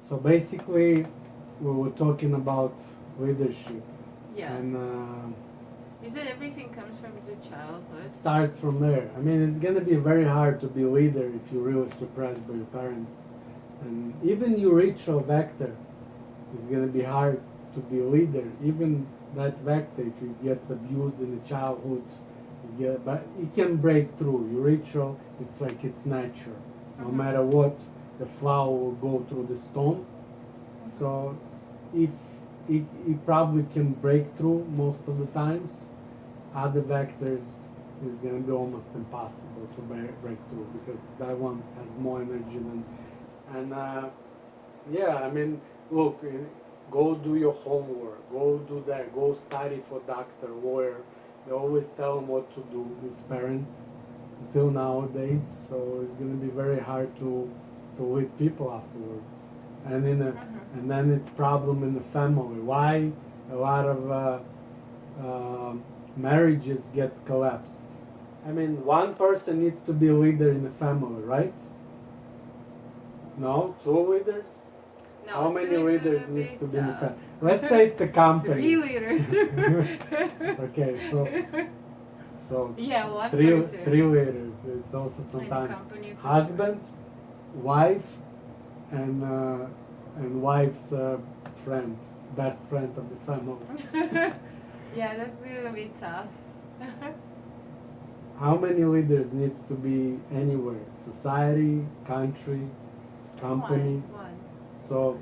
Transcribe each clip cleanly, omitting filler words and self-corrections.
So basically, we were talking about leadership, Yeah. and You said everything comes from the childhood. it starts from there. I mean, it's gonna be very hard to be a leader if you're really suppressed by your parents, and even you reach a vector, it's gonna be hard to be a leader. Even that vector, if it gets abused in the childhood, but it can break through. You reach a, it's like it's natural. No matter what, the flower will go through the stone. So if it probably can break through most of the times, other vectors is going to be almost impossible to break through because that one has more energy than. And yeah, I mean, look, go do your homework, go do that, go study for doctor, lawyer. They always tell them what to do, his parents, until nowadays. So it's going to be very hard to lead people afterwards. And and then it's problem in the family. Why a lot of marriages get collapsed? I mean, one person needs to be a leader in the family, right? No, two leaders. No, How many leaders needs to be in the family? Let's Let's say it's a company. Three leaders. Okay, so yeah, one three person. three leaders. It's also sometimes husband, wife, and wife's friend, best friend of the family. Yeah, that's gonna be tough. How many leaders needs to be anywhere? Society, country, company. One. So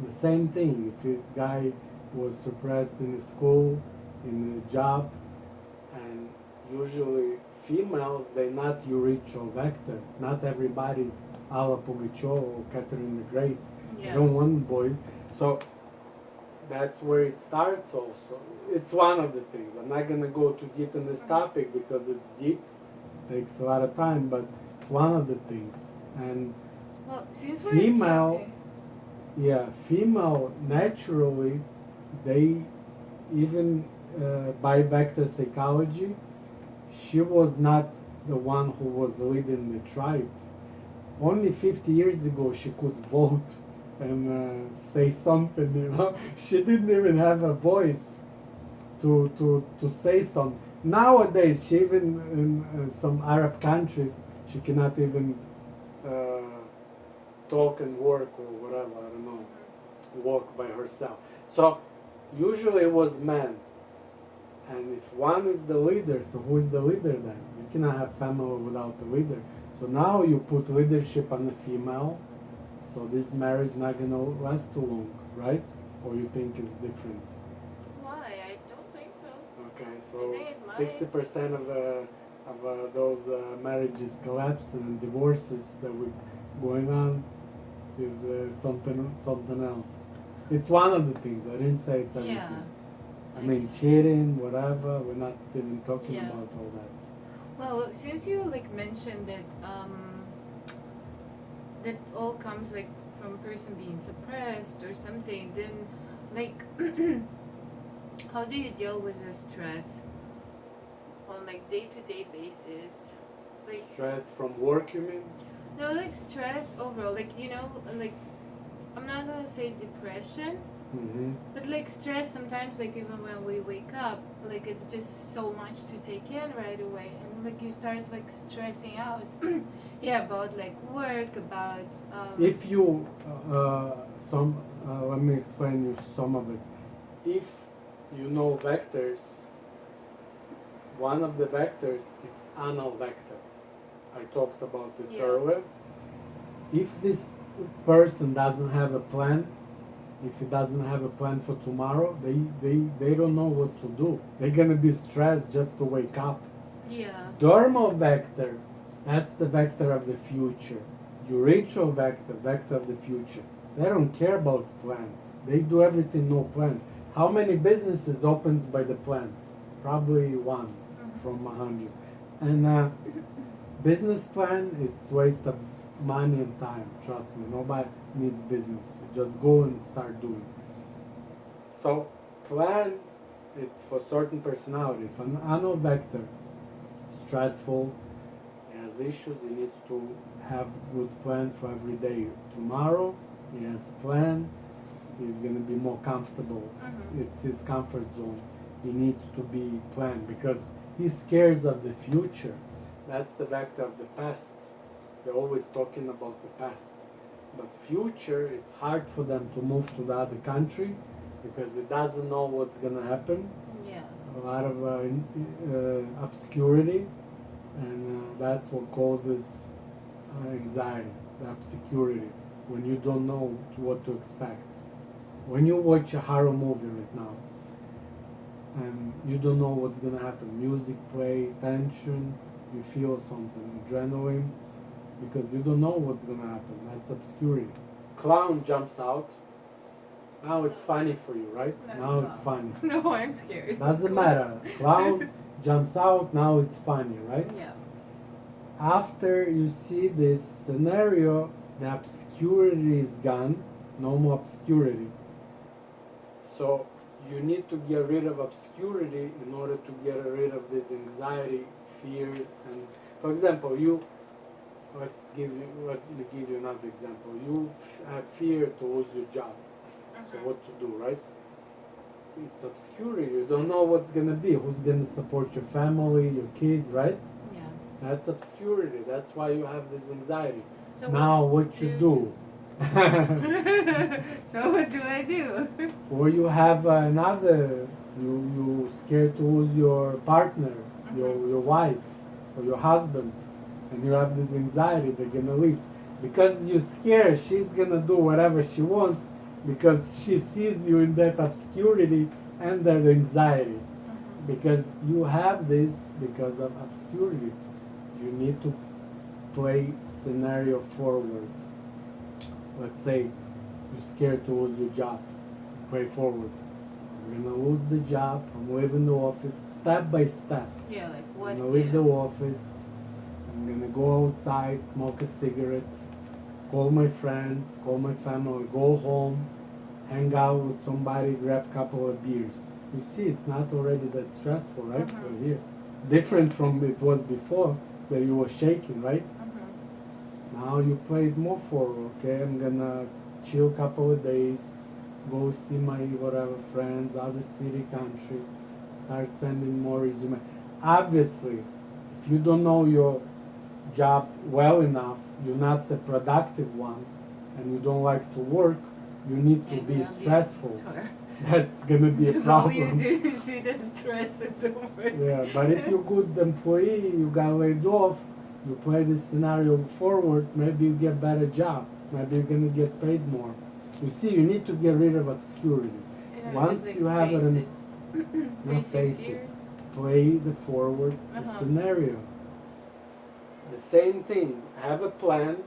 the same thing. If this guy was suppressed in the school, in the job, and usually females, they're not Uricho vector. Not everybody's Alla Pugacho or Catherine the Great. Yeah. They don't want boys. So that's where it starts also. It's one of the things. I'm not going to go too deep in this topic because it's deep. Takes a lot of time, but it's one of the things. And well, since we're female, talking. yeah, female naturally, they even by vector psychology, she was not the one who was leading the tribe. Only 50 years ago she could vote and say something, you know. She didn't even have a voice to say something. Nowadays, she even in some Arab countries, she cannot even uh, talk and work or whatever, I don't know, walk by herself. So usually it was men. And if one is the leader, so who is the leader then? You cannot have family without a leader. So now you put leadership on the female, so this marriage not gonna last too long, right? Or you think it's different? Why? I don't think so. Okay, I so think it might. 60% of those marriages collapse and divorces that were going on is something else. It's one of the things. I didn't say it's everything. Yeah. I mean, cheating, whatever. We're not even talking Yeah. about all that. Well, since you like mentioned that that all comes like from a person being suppressed or something, then like how do you deal with the stress on like day-to-day basis? Like Stress from work, you mean? no, like stress overall, like you know, like I'm not gonna say depression, Mm-hmm. but like stress sometimes, like even when we wake up, like it's just so much to take in right away, and like you start like stressing out, yeah, about like work, about. If you let me explain you some of it. If you know vectors, one of the vectors it's anal vector. I talked about this Yeah. earlier. If this person doesn't have a plan, if he doesn't have a plan for tomorrow, they don't know what to do. They're gonna be stressed just to wake up. Yeah. Dermal vector, that's the vector of the future. Urachal vector, vector of the future. They don't care about plan. They do everything no plan. How many businesses opens by the plan? Probably one from 100. And business plan, it's waste of money and time. Trust me, nobody needs business. You just go and start doing. So plan, it's for certain personality. If an anal vector, stressful, has issues, he needs to have good plan for every day. Tomorrow, He has a plan. He's gonna be more comfortable. Mhm. It's his comfort zone. He needs to be planned because he scares of the future. That's the vector of the past. They're always talking about the past. But future, it's hard for them to move to the other country because it doesn't know what's gonna happen. Yeah. A lot of obscurity, and that's what causes anxiety, the obscurity, when you don't know what to expect. When you watch a horror movie right now, and you don't know what's gonna happen, music play, tension, you feel something, adrenaline, because you don't know what's gonna happen. That's obscurity. Clown jumps out. Now it's funny for you, right? Now it's funny. No, I'm scared. Doesn't matter. Clown jumps out, now it's funny, right? Yeah. After you see this scenario, the obscurity is gone, no more obscurity. So you need to get rid of obscurity in order to get rid of this anxiety, fear, and for example, let me give you another example. You have fear to lose your job. So what to do, right? It's obscurity. You don't know what's gonna be. Who's gonna support your family, your kids, right? Yeah. That's obscurity. That's why you have this anxiety. So Now what you do? So what do I do? Or you have another. You scared to lose your partner, your wife, or your husband, and you have this anxiety. They're gonna leave because you're scared. She's gonna do whatever she wants because she sees you in that obscurity and that anxiety. Because you have this because of obscurity. You need to play scenario forward. Let's say you're scared to lose your job. Play forward. I'm gonna lose the job. I'm leaving the office step by step. Yeah, like what? I'm gonna leave the office. I'm gonna go outside, smoke a cigarette, call my friends, call my family, go home, hang out with somebody, grab a couple of beers. You see, it's not already that stressful, right? We're here. Different from it was before, that you were shaking, right? Now you play it more forward, okay? I'm gonna chill a couple of days, go see my whatever friends, other city, country, start sending more resume. Obviously, if you don't know your job well enough, you're not the productive one, and you don't like to work, you need to be stressful. That's gonna be a problem. All you do is see the stress and don't work. Yeah, but if you're a good employee, you got laid off, you play this scenario forward, maybe you get better job. Maybe you're gonna get paid more. You see, you need to get rid of obscurity. Yeah, Once just, you have face it, not face it, play the forward the scenario. The same thing. Have a plan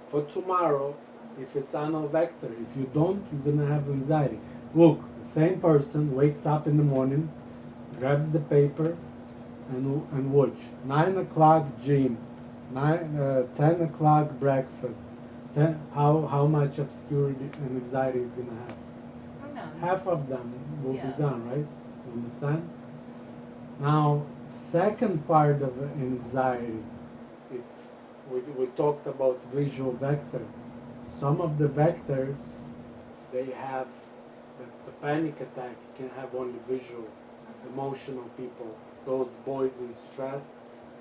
for tomorrow. If it's on a vector, if you don't, you're gonna have anxiety. Look, the same person wakes up in the morning, grabs the paper, and watch. 9 o'clock gym, 10 o'clock breakfast. How much obscurity and anxiety is gonna have? None. Half of them will Yeah. be done, right? You understand? Now, second part of anxiety, it's we talked about visual vector. Some of the vectors, they have the panic attack can have only visual, emotional people. Those boys in stress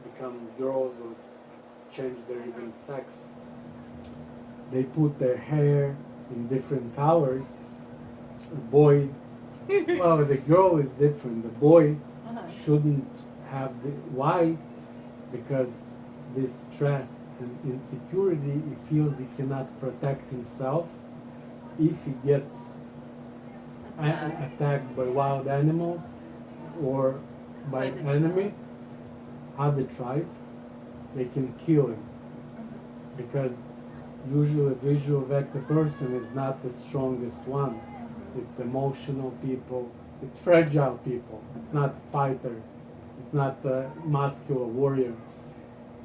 become girls or change their even sex. They put their hair in different colors. A boy, well, the girl is different. The boy shouldn't have the, why? Because this stress and insecurity, he feels he cannot protect himself if he gets attacked by wild animals or by an enemy, other tribe. They can kill him because usually a visual vector person is not the strongest one. It's emotional people, it's fragile people, it's not fighter, it's not a muscular warrior.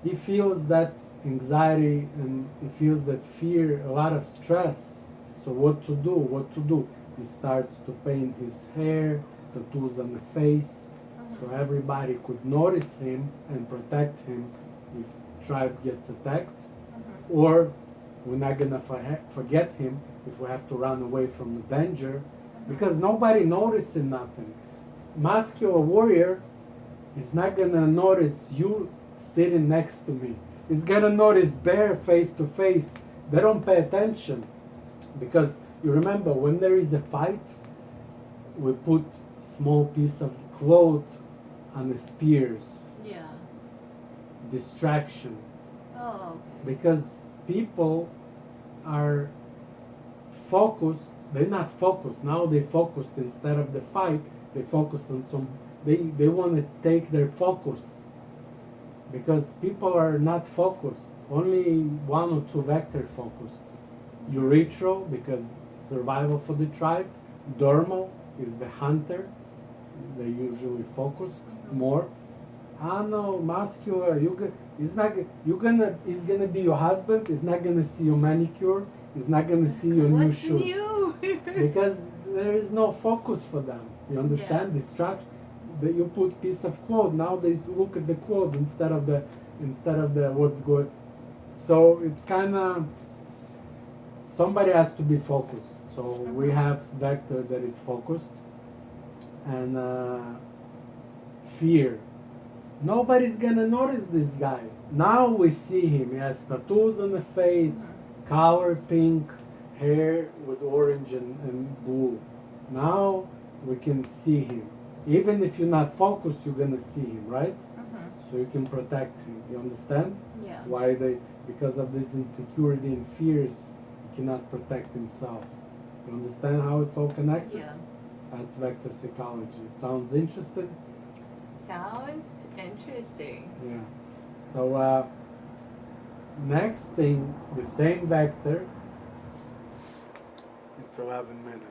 He feels that anxiety and he feels that fear, a lot of stress. So what to do? He starts to paint his hair, tattoos on the face, so everybody could notice him and protect him if tribe gets attacked. Or we're not gonna forget him if we have to run away from the danger, because nobody noticing nothing. Muscular warrior is not gonna notice you sitting next to me. He's gonna notice bear face to face. They don't pay attention, because you remember when there is a fight, we put small piece of cloth on the spears, Yeah. distraction, Oh, okay. because people are focused. They're not focused now. They focused instead of the fight. They focused on some. They want to take their focus, because people are not focused. Only one or two vector focused. Urethral, because survival for the tribe. Dermal is the hunter. They usually focused more. Ano, muscular. He's not. He's gonna be your husband. He's not gonna see your manicure. He's not gonna see your new What's shoes. new? Because there is no focus for them. You understand? Distraction. That you put piece of cloth. Now they look at the cloth instead of the what's good. So it's kind of, somebody has to be focused. So we have vector that is focused, and fear. Nobody's gonna notice this guy. Now we see him. He has tattoos on the face, color pink, hair with orange and blue. Now we can see him. Even if you're not focused, you're gonna see him, right? So you can protect him. You understand? Yeah. Why they? Because of this insecurity and fears, he cannot protect himself. You understand how it's all connected? Yeah. That's vector psychology. It sounds interesting? Sounds interesting. Yeah. So next thing, the same vector. It's 11 minutes.